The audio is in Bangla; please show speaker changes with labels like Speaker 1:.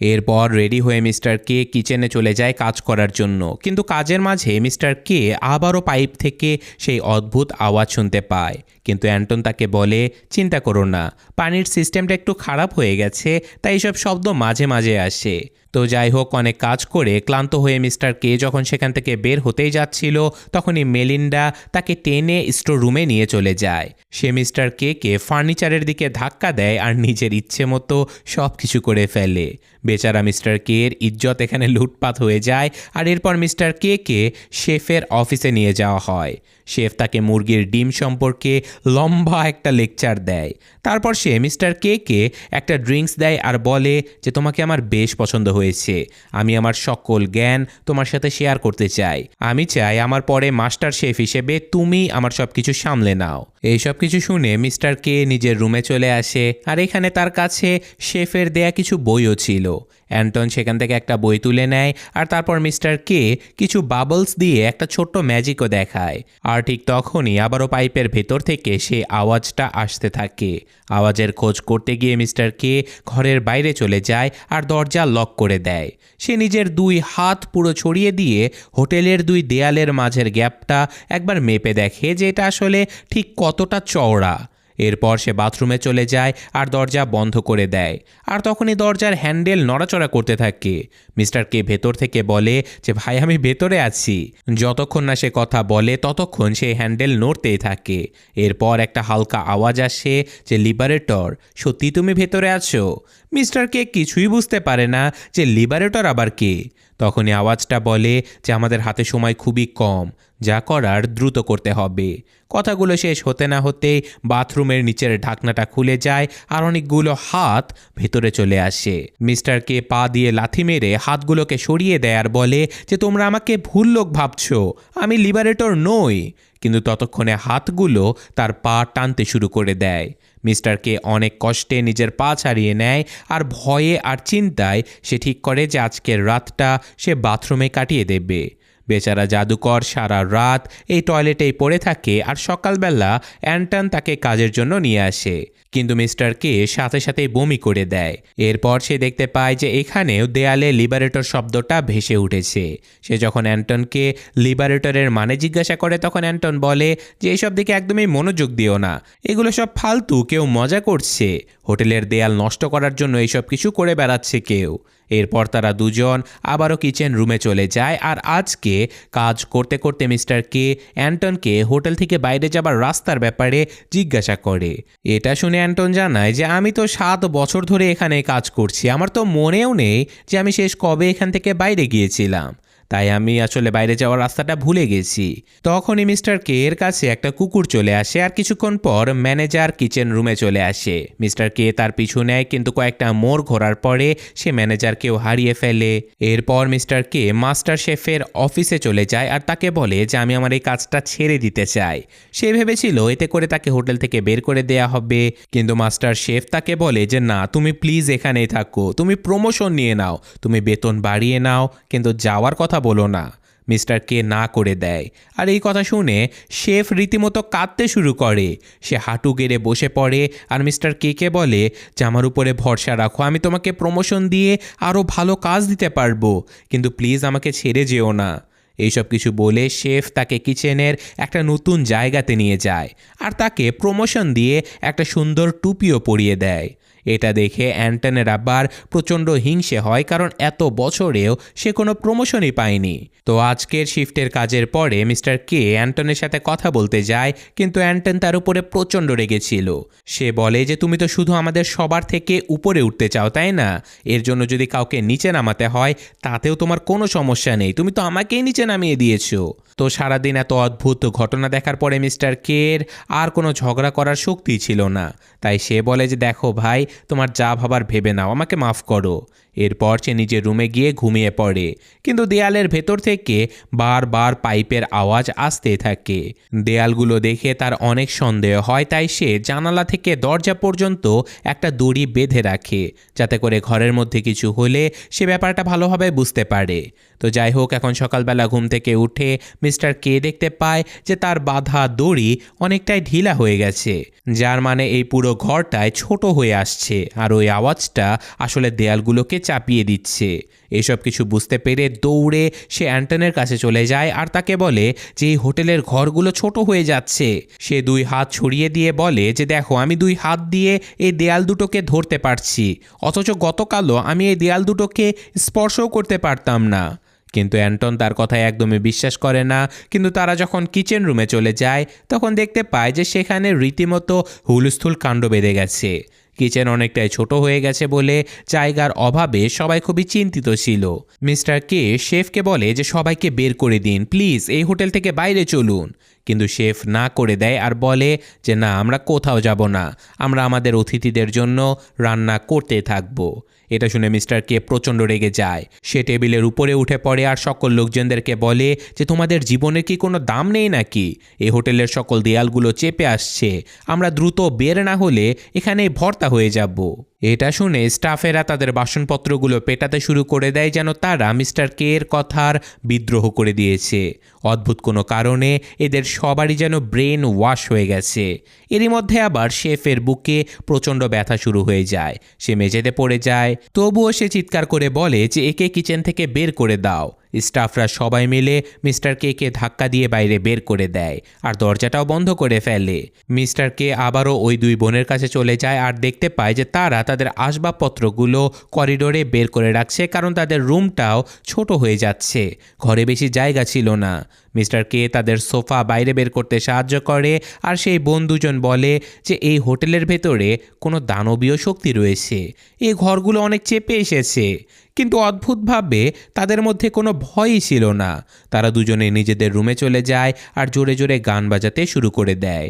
Speaker 1: এরপর রেডি হয়ে মিস্টার কে কিচেনে চলে যায় কাজ করার জন্য, কিন্তু কাজের মাঝে মিস্টার কে আবারও পাইপ থেকে সেই অদ্ভুত আওয়াজ শুনতে পায়। কিন্তু অ্যান্টন তাকে বলে, চিন্তা করো না, পানির সিস্টেমটা একটু খারাপ হয়ে গেছে, তাই এইসব শব্দ মাঝে মাঝে আসে। তো যাই হোক, অনেক কাজ করে ক্লান্ত হয়ে মিস্টার কে যখন সেখান থেকে বের হতেই যাচ্ছিল, তখনই মেলিন্ডা তাকে টেনে স্টোর রুমে নিয়ে চলে যায়। সে মিস্টার কে ফার্নিচারের দিকে ধাক্কা দেয় আর নিজের ইচ্ছে মতো সব কিছু করে ফেলে। বেচারা মিস্টার কে এর ইজ্জত এখানে লুটপাট হয়ে যায়। আর এরপর মিস্টার কে শেফের অফিসে নিয়ে যাওয়া হয়। শেফ তাকে মুরগির ডিম সম্পর্কে লম্বা একটা লেকচার দেয়। তারপর সে মিস্টার কে একটা ড্রিঙ্কস দেয় আর বলে যে তোমাকে আমার বেশ পছন্দ হয়েছে, আমি আমার সকল জ্ঞান তোমার সাথে শেয়ার করতে চাই। আমি চাই আমার পরে মাস্টার শেফ হিসেবে তুমি আমার সব কিছু সামলে নাও। এই সব কিছু শুনে মিস্টার কে নিজের রুমে চলে আসে, আর এখানে তার কাছে শেফের দেয়া কিছু বইও ছিল। অ্যান্টন সেখান থেকে একটা বই তুলে নেয়, আর তারপর মিস্টার কে কিছু বাবলস দিয়ে একটা ছোট্ট ম্যাজিকও দেখায়। আর ঠিক তখনই আবারও পাইপের ভেতর থেকে সেই আওয়াজটা আসতে থাকে। আওয়াজের খোঁজ করতে গিয়ে মিস্টার কে ঘরের বাইরে চলে যায় আর দরজা লক করে দেয়। সে নিজের 2 হাত পুরো ছড়িয়ে দিয়ে হোটেলের 2 দেয়ালের মাঝের গ্যাপটা একবার মেপে দেখে যে এটা আসলে ঠিক কতটা চওড়া। এরপর সে বাথরুমে চলে যায় আর দরজা বন্ধ করে দেয়। আর তখনই দরজার হ্যান্ডেল নড়াচড়া করতে থাকে। মিস্টার কে ভেতর থেকে বলে যে ভাই, আমি ভেতরে আছি। যতক্ষণ না সে কথা বলে ততক্ষণ সেই হ্যান্ডেল নড়তেই থাকে। এরপর একটা হালকা আওয়াজ আসে যে লিবারেটর, সত্যি তুমি ভেতরে আছো? মিস্টার কে কিছুই বুঝতে পারে না যে লিবারেটর আবার কে। তখনই আওয়াজটা বলে যে আমাদের হাতে সময় খুবই কম, যা করার দ্রুত করতে হবে। কথাগুলো শেষ হতে না হতেই বাথরুমের নিচের ঢাকনাটা খুলে যায় আর অনেকগুলো হাত ভেতরে চলে আসে। মিস্টার কে পা দিয়ে লাথি মেরে হাতগুলোকে সরিয়ে দেয় আর বলে যে তোমরা আমাকে ভুল লোক ভাবছো, আমি লিবারেটর নই। কিন্তু ততক্ষণে হাতগুলো তার পা টানতে শুরু করে দেয়। মিস্টার কে অনেক কষ্টে নিজের পা ছাড়িয়ে নেয়, আর ভয়ে আর চিন্তায় সে ঠিক করে যে আজকের রাতটা সে বাথরুমে কাটিয়ে দেবে। বেচারা জাদুকর সারা রাত এই টয়লেটেই পড়ে থাকে, আর সকালবেলা অ্যান্টন তাকে কাজের জন্য নিয়ে আসে। কিন্তু মিস্টার কে সাথে সাথেই বমি করে দেয়। এরপর সে দেখতে পায় যে এখানেও দেয়ালে লিবারেটর শব্দটা ভেসে উঠেছে। সে যখন অ্যান্টনকে লিবারেটরের মানে জিজ্ঞাসা করে, তখন অ্যান্টন বলে যে এইসব দিকে একদমই মনোযোগ দিও না, এগুলো সব ফালতু, কেউ মজা করছে, হোটেলের দেয়াল নষ্ট করার জন্য এইসব কিছু করে বেড়াচ্ছে কেউ। এরপর তারা দুজন আবারও কিচেন রুমে চলে যায়, আর আজকে কাজ করতে করতে মিস্টার কে অ্যান্টনকে হোটেল থেকে বাইরে যাবার রাস্তার ব্যাপারে জিজ্ঞাসা করে। এটা শুনে অ্যান্টন জানায় যে আমি তো 7 বছর ধরে এখানে কাজ করছি, আমার তো মনেও নেই যে আমি শেষ কবে এখান থেকে বাইরে গিয়েছিলাম, তাই আমি আসলে বাইরে যাওয়ার রাস্তাটা ভুলে গেছি। তখনই মিস্টার কে এর কাছে একটা কুকুর চলে আসে, আর কিছুক্ষণ পর ম্যানেজার কিচেন রুমে চলে আসে। মিস্টার কে তার পিছু নেয়, কিন্তু কয়েকটা মোড় ঘোরার পরে সে ম্যানেজারকেও হারিয়ে ফেলে। এরপর মিস্টার কে মাস্টার শেফের অফিসে চলে যায় আর তাকে বলে যে আমি আমার এই কাজটা ছেড়ে দিতে চাই। সে ভেবেছিল এতে করে তাকে হোটেল থেকে বের করে দেয়া হবে, কিন্তু মাস্টার শেফ তাকে বলে যে না, তুমি প্লিজ এখানেই থাকো, তুমি প্রমোশন নিয়ে নাও, তুমি বেতন বাড়িয়ে নাও, কিন্তু যাওয়ার কথা বলো না। মিস্টার কে না করে দেয়। আর এই কথা শুনে শেফ রীতিমতো কাঁদতে শুরু করে। সে হাঁটু গেড়ে বসে পড়ে আর মিস্টার কে বলে যে আমার উপরে ভরসা রাখো, আমি তোমাকে প্রমোশন দিয়ে আরও ভালো কাজ দিতে পারবো, কিন্তু প্লিজ আমাকে ছেড়ে যেও না। এইসব কিছু বলে শেফ তাকে কিচেনের একটা নতুন জায়গাতে নিয়ে যায়, আর তাকে প্রমোশন দিয়ে একটা সুন্দর টুপিও পরিয়ে দেয়। এটা দেখে অ্যান্টনের আবার প্রচণ্ড হিংসে হয়, কারণ এত বছরেও সে কোনো প্রমোশনই পায়নি। তো আজকের শিফটের কাজের পরে মিস্টার কে অ্যান্টনের সাথে কথা বলতে যায়, কিন্তু অ্যান্টন তার উপরে প্রচণ্ড রেগেছিল। সে বলে যে তুমি তো শুধু আমাদের সবার থেকে উপরে উঠতে চাও, তাই না? এর জন্য যদি কাউকে নিচে নামাতে হয় তাতেও তোমার কোনো সমস্যা নেই, তুমি তো আমাকেই নিচে নামিয়ে দিয়েছো। তো সারাদিন এত অদ্ভুত ঘটনা দেখার পরে মিস্টার কের আর কোনো ঝগড়া করার শক্তি ছিল না, তাই সে বলে যে দেখো ভাই, তোমার যা ভাবার ভেবে নাও, আমাকে মাফ করো। এরপর সে নিজের রুমে গিয়ে ঘুমিয়ে পড়ে, কিন্তু দেয়ালের ভেতর থেকে বারবার পাইপের আওয়াজ আসতে থাকে। দেয়ালগুলো দেখে তার অনেক সন্দেহ হয়, তাই সে জানালা থেকে দরজা পর্যন্ত একটা দড়ি বেঁধে রাখে, যাতে করে ঘরের মধ্যে কিছু হলে সে ব্যাপারটা ভালোভাবে বুঝতে পারে। তো যাই হোক, এখন সকালবেলা ঘুম থেকে উঠে মিস্টার কে দেখতে পায় যে তার বাঁধা দড়ি অনেকটাই ঢিলা হয়ে গেছে, যার মানে এই পুরো ঘরটায় ছোট হয়ে আসছে, আর ওই আওয়াজটা আসলে দেয়ালগুলোকে চাপিয়ে দিচ্ছে। এসব কিছু বুঝতে পেরে দৌড়ে সে অ্যান্টনের কাছে চলে যায় আর তাকে বলে যে এই হোটেলের ঘরগুলো ছোট হয়ে যাচ্ছে। সে 2 হাত ছড়িয়ে দিয়ে বলে যে দেখো, আমি 2 হাত দিয়ে এই দেয়াল দুটোকে ধরতে পারছি, অথচ গতকালও আমি এই দেয়াল দুটোকে স্পর্শও করতে পারতাম না। কিন্তু অ্যান্টন তার কথায় একদমই বিশ্বাস করে না। কিন্তু তারা যখন কিচেন রুমে চলে যায় তখন দেখতে পায় যে সেখানে রীতিমতো হুলস্থুল কাণ্ড বেঁধে গেছে। কিচেন অনেকটাই ছোট হয়ে গেছে বলে জায়গার অভাবে সবাই খুবই চিন্তিত ছিল। মিস্টার কে শেফকে বলে যে সবাইকে বের করে দিন প্লিজ, এই হোটেল থেকে বাইরে চলুন। কিন্তু শেফ না করে দেয় আর বলে যে না, আমরা কোথাও যাব না, আমরা আমাদের অতিথিদের জন্য রান্না করতে থাকবো। এটা শুনে মিস্টার কে প্রচণ্ড রেগে যায়। সে টেবিলের উপরে উঠে পড়ে আর সকল লোকজনদেরকে বলে যে তোমাদের জীবনের কি কোনো দাম নেই নাকি? এই হোটেলের সকল দেয়ালগুলো চেপে আসছে, আমরা দ্রুত বের না হলে এখানেই ভর্তা হয়ে যাব। এটা শুনে স্টাফেরা তাদের বাসনপত্রগুলো পেটাতে শুরু করে দেয় যেন তারা মিস্টার কে এর কথার বিদ্রোহ করে দিয়েছে। অদ্ভুত কোনো কারণে এদের সবারই যেন ব্রেন ওয়াশ হয়ে গেছে। এরই মধ্যে আবার শেফের বুকে প্রচণ্ড ব্যথা শুরু হয়ে যায়। সে মেঝেতে পড়ে যায়, তবুও সে চিৎকার করে বলে যে একে কিচেন থেকে বের করে দাও। স্টাফরা সবাই মিলে মিস্টার কে কে ধাক্কা দিয়ে বাইরে বের করে দেয় আর দরজাটাও বন্ধ করে ফেলে। মিস্টার কে আবারও ওই 2 বোনের কাছে চলে যায় আর দেখতে পায় যে তারা তাদের আসবাবপত্রগুলো করিডোরে বের করে রাখছে, কারণ তাদের রুমটাও ছোট হয়ে যাচ্ছে, ঘরে বেশি জায়গা ছিল না। মিস্টার কে তাদের সোফা বাইরে বের করতে সাহায্য করে আর সেই বোন দুজন বলে যে এই হোটেলের ভেতরে কোনো দানবীয় শক্তি রয়েছে, এই ঘরগুলো অনেক চেপে এসেছে। কিন্তু অদ্ভুতভাবে তাদের মধ্যে কোনো ভয়ই ছিল না। তারা দুজনে নিজেদের রুমে চলে যায় আর জোরে জোরে গান বাজাতে শুরু করে দেয়।